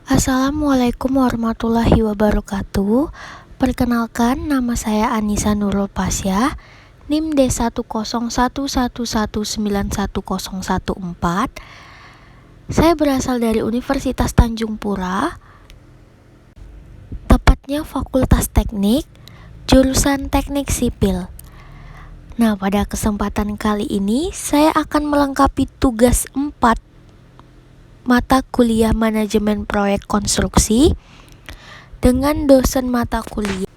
Assalamualaikum warahmatullahi wabarakatuh. Perkenalkan, nama saya Anissa Nurul Pasya, NIM D10111910114. Saya berasal dari Universitas Tanjung Pura, tepatnya Fakultas Teknik, jurusan Teknik Sipil. Nah, pada kesempatan kali ini saya akan melengkapi tugas 4 mata kuliah manajemen proyek konstruksi dengan dosen mata kuliah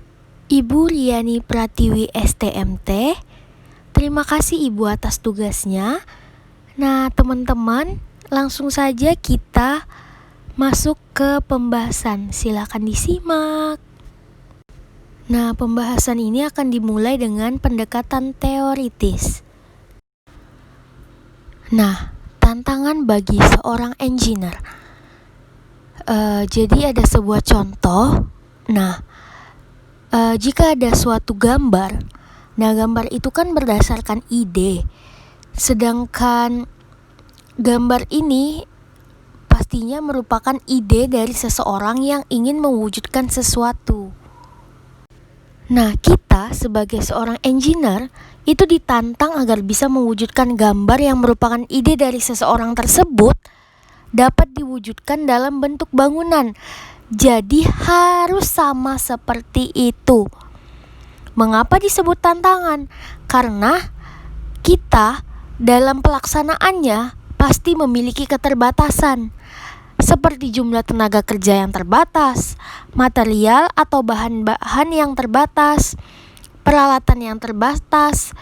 Ibu Riani Pratiwi STMT. Terima kasih Ibu atas tugasnya. Nah, teman-teman, langsung saja kita masuk ke pembahasan. Silakan disimak. Nah, pembahasan ini akan dimulai dengan pendekatan teoritis. Nah, tantangan bagi seorang engineer. Jadi ada sebuah contoh. Nah, jika ada suatu gambar, nah gambar itu kan berdasarkan ide. Sedangkan gambar ini pastinya merupakan ide dari seseorang yang ingin mewujudkan sesuatu. Nah, kita sebagai seorang engineer itu ditantang agar bisa mewujudkan gambar yang merupakan ide dari seseorang tersebut dapat diwujudkan dalam bentuk bangunan. Jadi harus sama seperti itu. Mengapa disebut tantangan? Karena kita dalam pelaksanaannya pasti memiliki keterbatasan, seperti jumlah tenaga kerja yang terbatas, material atau bahan-bahan yang terbatas, peralatan yang terbatas,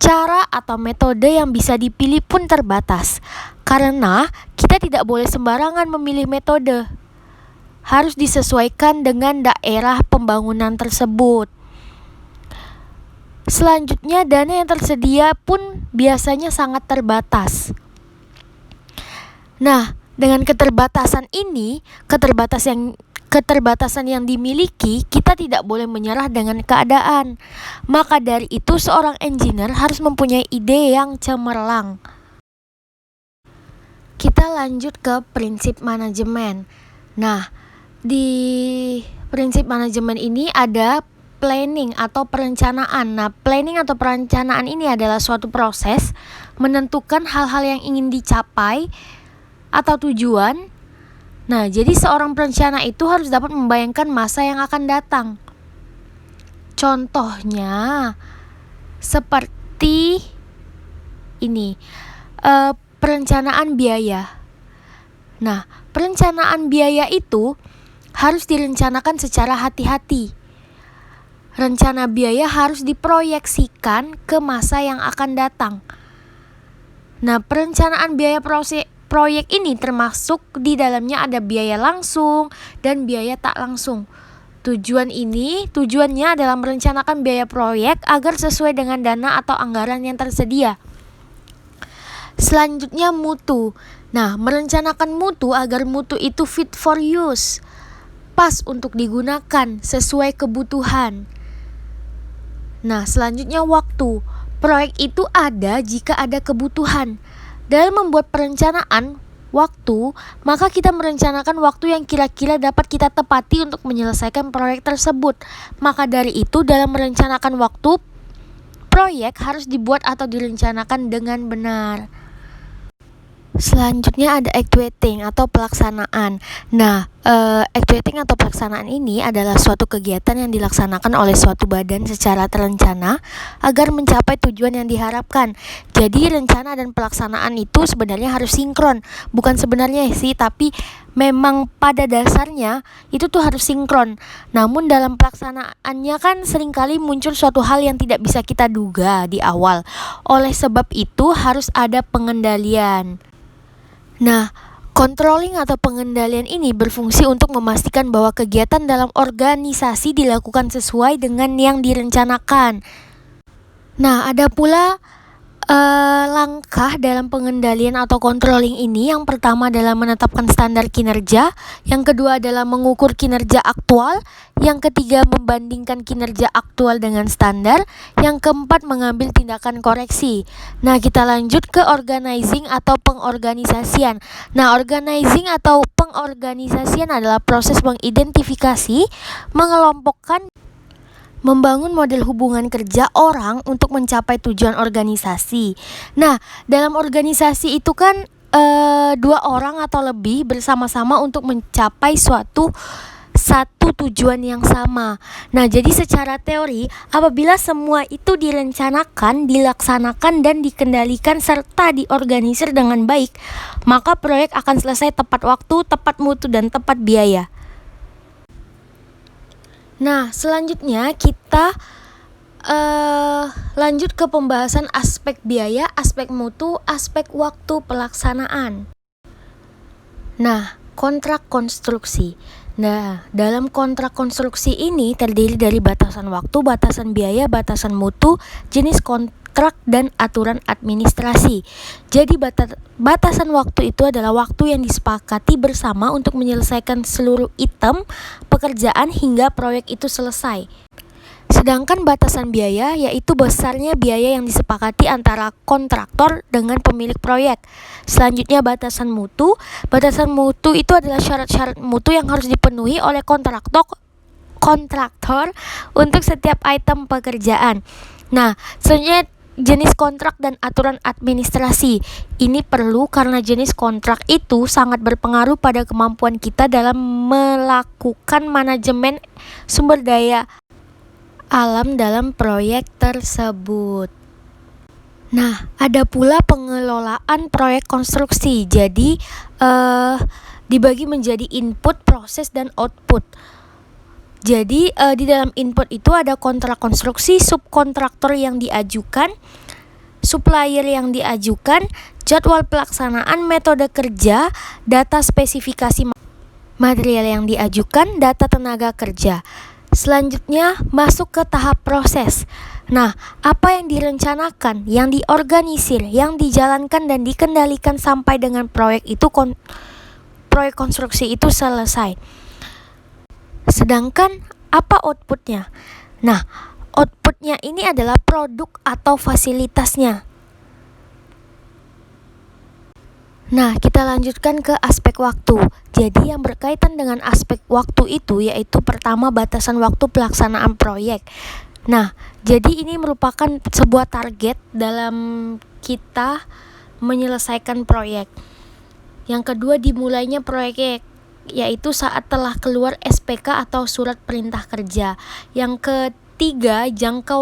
cara atau metode yang bisa dipilih pun terbatas. Karena kita tidak boleh sembarangan memilih metode. Harus disesuaikan dengan daerah pembangunan tersebut. Selanjutnya, dana yang tersedia pun biasanya sangat terbatas. Nah, dengan keterbatasan ini, keterbatasan yang dimiliki, kita tidak boleh menyerah dengan keadaan. Maka dari itu, seorang engineer harus mempunyai ide yang cemerlang. Kita lanjut ke prinsip manajemen. Nah, di prinsip manajemen ini ada planning atau perencanaan. Nah, planning atau perencanaan ini adalah suatu proses menentukan hal-hal yang ingin dicapai atau tujuan. Nah, jadi seorang perencana itu harus dapat membayangkan masa yang akan datang. Contohnya seperti ini, perencanaan biaya. Nah, perencanaan biaya itu harus direncanakan secara hati-hati. Rencana biaya harus diproyeksikan ke masa yang akan datang. Nah, perencanaan biaya proyek ini termasuk di dalamnya ada biaya langsung dan biaya tak langsung. Tujuannya adalah merencanakan biaya proyek agar sesuai dengan dana atau anggaran yang tersedia. Selanjutnya mutu. Nah, merencanakan mutu agar mutu itu fit for use, pas untuk digunakan sesuai kebutuhan. Nah, selanjutnya waktu. Proyek itu ada jika ada kebutuhan. Dalam membuat perencanaan waktu, maka kita merencanakan waktu yang kira-kira dapat kita tepati untuk menyelesaikan proyek tersebut. Maka dari itu, dalam merencanakan waktu, proyek harus dibuat atau direncanakan dengan benar. Selanjutnya ada actuating atau pelaksanaan. Nah, actuating atau pelaksanaan ini adalah suatu kegiatan yang dilaksanakan oleh suatu badan secara terencana agar mencapai tujuan yang diharapkan. Jadi rencana dan pelaksanaan itu sebenarnya harus sinkron. Bukan sebenarnya sih, tapi memang pada dasarnya itu tuh harus sinkron. Namun dalam pelaksanaannya kan seringkali muncul suatu hal yang tidak bisa kita duga di awal. Oleh sebab itu harus ada pengendalian. Nah, controlling atau pengendalian ini berfungsi untuk memastikan bahwa kegiatan dalam organisasi dilakukan sesuai dengan yang direncanakan. Nah, ada pula Langkah dalam pengendalian atau controlling ini, yang pertama adalah menetapkan standar kinerja, yang kedua adalah mengukur kinerja aktual, yang ketiga membandingkan kinerja aktual dengan standar, yang keempat mengambil tindakan koreksi. Nah, kita lanjut ke organizing atau pengorganisasian. Nah, organizing atau pengorganisasian adalah proses mengidentifikasi, mengelompokkan, membangun model hubungan kerja orang untuk mencapai tujuan organisasi. Nah, dalam organisasi itu kan dua orang atau lebih bersama-sama untuk mencapai satu tujuan yang sama. Nah, jadi secara teori, apabila semua itu direncanakan, dilaksanakan, dan dikendalikan serta diorganisir dengan baik, maka proyek akan selesai tepat waktu, tepat mutu, dan tepat biaya. Nah, selanjutnya kita lanjut ke pembahasan aspek biaya, aspek mutu, aspek waktu pelaksanaan. Nah, kontrak konstruksi. Nah, dalam kontrak konstruksi ini terdiri dari batasan waktu, batasan biaya, batasan mutu, jenis kontrak, dan aturan administrasi. Jadi batasan waktu itu adalah waktu yang disepakati bersama untuk menyelesaikan seluruh item pekerjaan hingga proyek itu selesai. Sedangkan batasan biaya yaitu besarnya biaya yang disepakati antara kontraktor dengan pemilik proyek. Selanjutnya batasan mutu. Batasan mutu itu adalah syarat-syarat mutu yang harus dipenuhi oleh kontraktor untuk setiap item pekerjaan. Nah, selanjutnya jenis kontrak dan aturan administrasi. Ini perlu karena jenis kontrak itu sangat berpengaruh pada kemampuan kita dalam melakukan manajemen sumber daya alam dalam proyek tersebut. Nah, ada pula pengelolaan proyek konstruksi. Jadi, dibagi menjadi input, proses, dan output. Jadi di dalam input itu ada kontrak konstruksi, subkontraktor yang diajukan, supplier yang diajukan, jadwal pelaksanaan, metode kerja, data spesifikasi material yang diajukan, data tenaga kerja. Selanjutnya masuk ke tahap proses. Nah, apa yang direncanakan, yang diorganisir, yang dijalankan dan dikendalikan sampai dengan proyek proyek konstruksi itu selesai. Sedangkan apa outputnya? Nah, outputnya ini adalah produk atau fasilitasnya. Nah, kita lanjutkan ke aspek waktu. Jadi yang berkaitan dengan aspek waktu itu yaitu pertama batasan waktu pelaksanaan proyek. Nah, jadi ini merupakan sebuah target dalam kita menyelesaikan proyek. Yang kedua, dimulainya proyek yaitu saat telah keluar SPK atau surat perintah kerja. Yang ketiga, jangka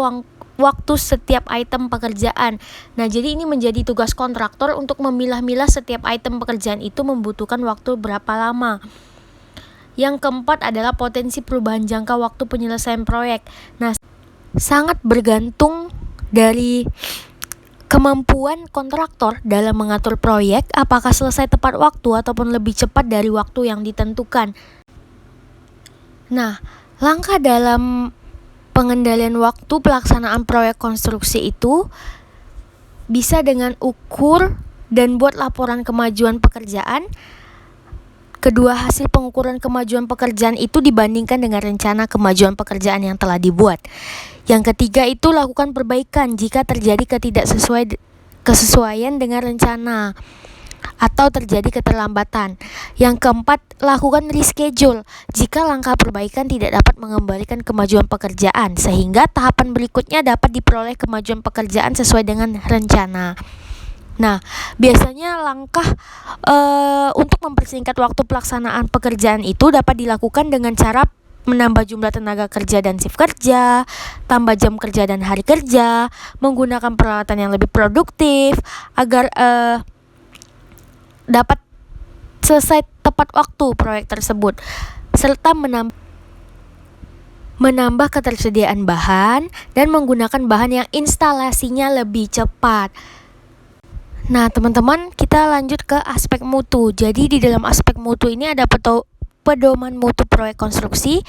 waktu setiap item pekerjaan. Nah, jadi ini menjadi tugas kontraktor untuk memilah-milah setiap item pekerjaan itu membutuhkan waktu berapa lama. Yang keempat adalah potensi perubahan jangka waktu penyelesaian proyek. Nah, sangat bergantung dari kemampuan kontraktor dalam mengatur proyek apakah selesai tepat waktu ataupun lebih cepat dari waktu yang ditentukan. Nah, langkah dalam pengendalian waktu pelaksanaan proyek konstruksi itu bisa dengan ukur dan buat laporan kemajuan pekerjaan. Kedua, hasil pengukuran kemajuan pekerjaan itu dibandingkan dengan rencana kemajuan pekerjaan yang telah dibuat. Yang ketiga itu lakukan perbaikan jika terjadi kesesuaian dengan rencana atau terjadi keterlambatan. Yang keempat, lakukan reschedule jika langkah perbaikan tidak dapat mengembalikan kemajuan pekerjaan sehingga tahapan berikutnya dapat diperoleh kemajuan pekerjaan sesuai dengan rencana. Nah, biasanya langkah untuk mempersingkat waktu pelaksanaan pekerjaan itu dapat dilakukan dengan cara menambah jumlah tenaga kerja dan shift kerja, tambah jam kerja dan hari kerja, menggunakan peralatan yang lebih produktif agar dapat selesai tepat waktu proyek tersebut, serta menambah ketersediaan bahan dan menggunakan bahan yang instalasinya lebih cepat. Nah, teman-teman, kita lanjut ke aspek mutu. Jadi di dalam aspek mutu ini ada pedoman mutu proyek konstruksi.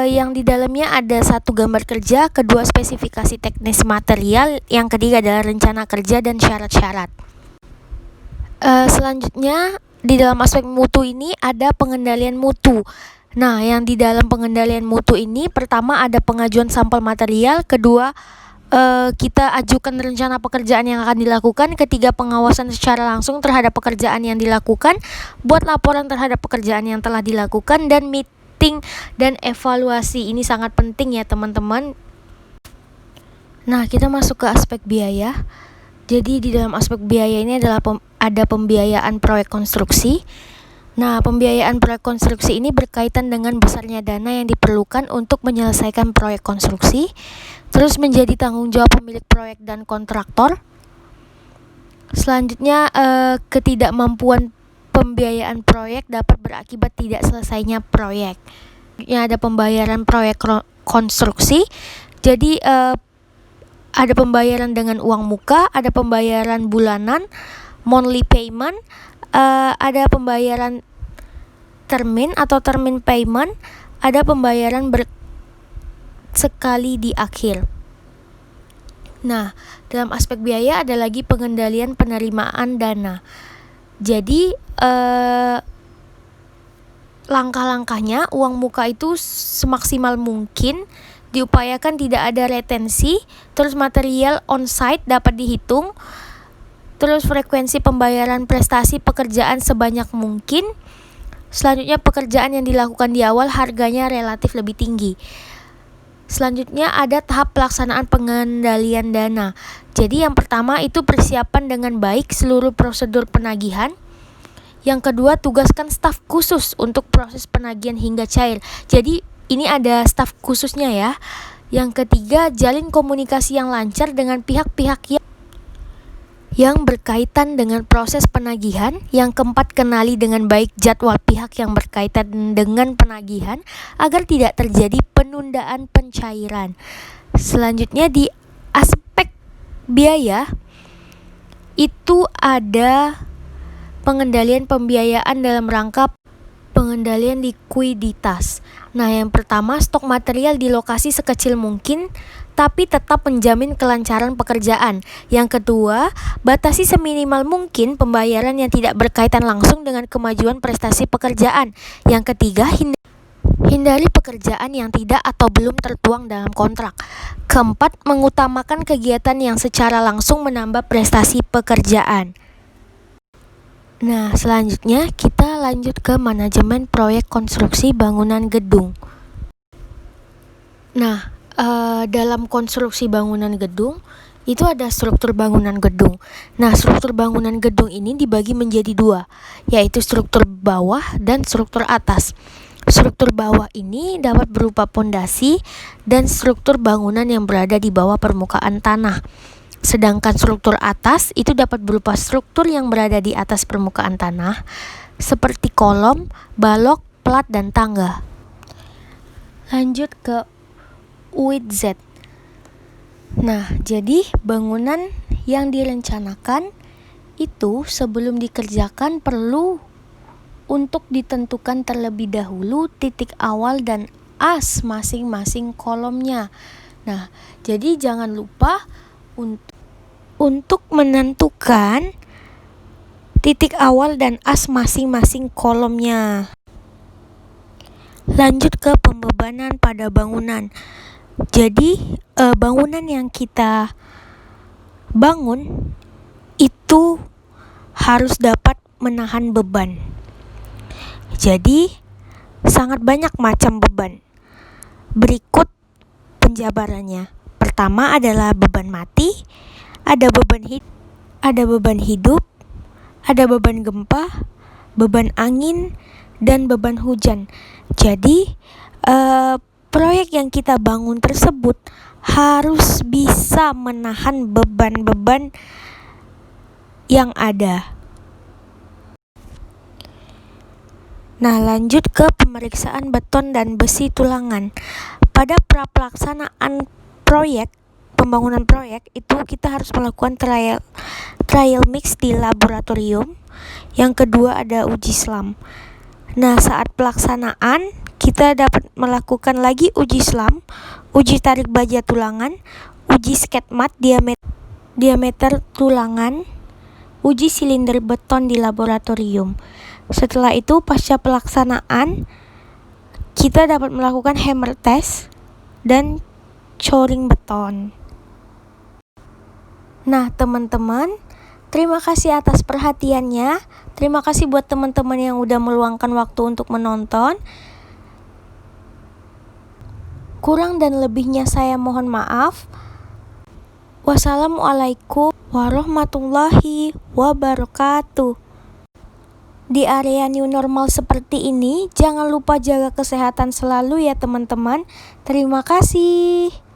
yang di dalamnya ada satu gambar kerja, kedua spesifikasi teknis material, yang ketiga adalah rencana kerja dan syarat-syarat. Selanjutnya di dalam aspek mutu ini ada pengendalian mutu. Nah, yang di dalam pengendalian mutu ini pertama ada pengajuan sampel material, kedua kita ajukan rencana pekerjaan yang akan dilakukan, ketiga pengawasan secara langsung terhadap pekerjaan yang dilakukan, buat laporan terhadap pekerjaan yang telah dilakukan, dan meeting dan evaluasi. Ini sangat penting ya teman-teman. Nah, kita masuk ke aspek biaya. Jadi di dalam aspek biaya ini adalah ada pembiayaan proyek konstruksi. Nah, pembiayaan proyek konstruksi ini berkaitan dengan besarnya dana yang diperlukan untuk menyelesaikan proyek konstruksi, terus menjadi tanggung jawab pemilik proyek dan kontraktor. Selanjutnya, ketidakmampuan pembiayaan proyek dapat berakibat tidak selesainya proyek. Ada pembayaran proyek konstruksi. Jadi ada pembayaran dengan uang muka, ada pembayaran bulanan, monthly payment, ada pembayaran termin atau termin payment, ada pembayaran sekali di akhir. Nah, dalam aspek biaya ada lagi pengendalian penerimaan dana. Jadi langkah-langkahnya, uang muka itu semaksimal mungkin diupayakan tidak ada retensi, terus material on-site dapat dihitung, terus frekuensi pembayaran prestasi pekerjaan sebanyak mungkin. Selanjutnya, pekerjaan yang dilakukan di awal harganya relatif lebih tinggi. Selanjutnya ada tahap pelaksanaan pengendalian dana. Jadi yang pertama itu persiapan dengan baik seluruh prosedur penagihan. Yang kedua, tugaskan staf khusus untuk proses penagihan hingga cair. Jadi ini ada staf khususnya ya. Yang ketiga, jalin komunikasi yang lancar dengan pihak-pihak yang berkaitan dengan proses penagihan. Yang keempat, kenali dengan baik jadwal pihak yang berkaitan dengan penagihan agar tidak terjadi penundaan pencairan. Selanjutnya di aspek biaya itu ada pengendalian pembiayaan dalam rangka pengendalian likuiditas. Nah, yang pertama, stok material di lokasi sekecil mungkin tapi tetap menjamin kelancaran pekerjaan. Yang kedua, batasi seminimal mungkin pembayaran yang tidak berkaitan langsung dengan kemajuan prestasi pekerjaan. Yang ketiga, hindari pekerjaan yang tidak atau belum tertuang dalam kontrak. Keempat, mengutamakan kegiatan yang secara langsung menambah prestasi pekerjaan. Nah, selanjutnya kita lanjut ke manajemen proyek konstruksi bangunan gedung. Nah, dalam konstruksi bangunan gedung itu ada struktur bangunan gedung. Nah, struktur bangunan gedung ini dibagi menjadi dua, yaitu struktur bawah dan struktur atas. Struktur bawah ini dapat berupa pondasi dan struktur bangunan yang berada di bawah permukaan tanah. Sedangkan struktur atas itu dapat berupa struktur yang berada di atas permukaan tanah, seperti kolom, balok, plat, dan tangga. Lanjut ke UITZ. Nah, jadi bangunan yang direncanakan itu sebelum dikerjakan perlu untuk ditentukan terlebih dahulu titik awal dan as masing-masing kolomnya. Nah, jadi jangan lupa untuk menentukan titik awal dan as masing-masing kolomnya. Lanjut ke pembebanan pada bangunan. Jadi bangunan yang kita bangun itu harus dapat menahan beban. Jadi sangat banyak macam beban. Berikut penjabarannya. Pertama adalah beban mati, ada beban hidup, ada beban gempa, beban angin, dan beban hujan. Jadi proyek yang kita bangun tersebut harus bisa menahan beban-beban yang ada. Nah, lanjut ke pemeriksaan beton dan besi tulangan. Pada pelaksanaan pembangunan proyek itu kita harus melakukan trial mix di laboratorium. Yang kedua ada uji SLAM. Nah, saat pelaksanaan kita dapat melakukan lagi uji SLAM, uji tarik baja tulangan, uji sketmat diameter tulangan, uji silinder beton di laboratorium. Setelah itu, pasca pelaksanaan, kita dapat melakukan hammer test dan coring beton. Nah, teman-teman, terima kasih atas perhatiannya. Terima kasih buat teman-teman yang udah meluangkan waktu untuk menonton. Kurang dan lebihnya saya mohon maaf. Wassalamualaikum warahmatullahi wabarakatuh. Di area new normal seperti ini, jangan lupa jaga kesehatan selalu ya teman-teman. Terima kasih.